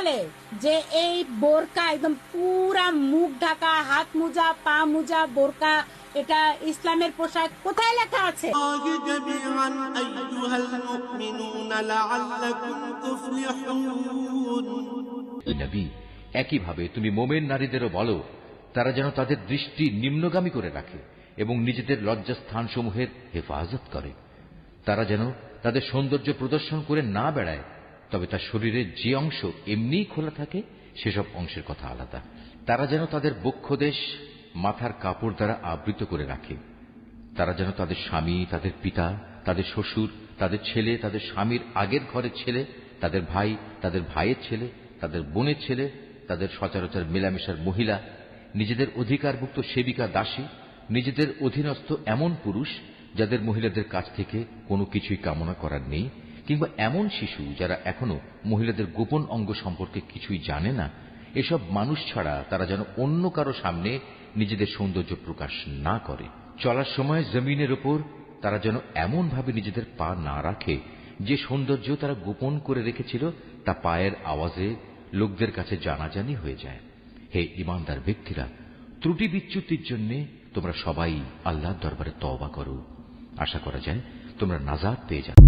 বলে যে এই বোরকা একদম পুরা মুখ ঢাকা, হাত মোজা, পা মোজা, বোরকা এটা ইসলামের পোশাক, কোথায় লেখা আছে? جميعا أيها المؤمنون لعلكم تفلحون নবী, একইভাবে তুমি মোমেন নারীদেরও বলো তারা যেন তাদের দৃষ্টি নিম্নগামী করে রাখে এবং নিজেদের লজ্জাস্থানসমূহের হেফাজত করে। তারা যেন তাদের সৌন্দর্য প্রদর্শন করে না বেড়ায়, তবে তার শরীরের যে অংশ এমনিই খোলা থাকে সেসব অংশের কথা আলাদা। তারা যেন তাদের বক্ষদেশ মাথার কাপড় দ্বারা আবৃত করে রাখে। তারা যেন তাদের স্বামী, তাদের পিতা, তাদের শ্বশুর, তাদের ছেলে, তাদের স্বামীর আগের ঘরের ছেলে, তাদের ভাই, তাদের ভাইয়ের ছেলে, তাদের বোনের ছেলে, তাদের সচরাচর মেলামেশার মহিলা, নিজেদের অধিকারভুক্ত সেবিকা দাসী, নিজেদের অধীনস্থ এমন পুরুষ যাদের মহিলাদের কাছ থেকে কোনো কিছুই কামনা করার নেই, কিংবা এমন শিশু যারা এখনো মহিলাদের গোপন অঙ্গ সম্পর্কে কিছুই জানে না, এসব মানুষ ছাড়া তারা যেন অন্য কারো সামনে নিজেদের সৌন্দর্য প্রকাশ না করে। চলার সময় জমিনের উপর তারা যেন এমন ভাবে নিজেদের পা না রাখে যে সৌন্দর্য তারা গোপন করে রেখেছিল তা পায়ের আওয়াজে লোকদের কাছে জানাজানি হয়ে যায়। হে ঈমানদার ব্যক্তিরা, ত্রুটি বিচ্যুতির জন্য তোমরা সবাই আল্লাহর দরবারে তওবা করো। আশা করা যায় তোমরা নাজাত পেয়ে যাবে।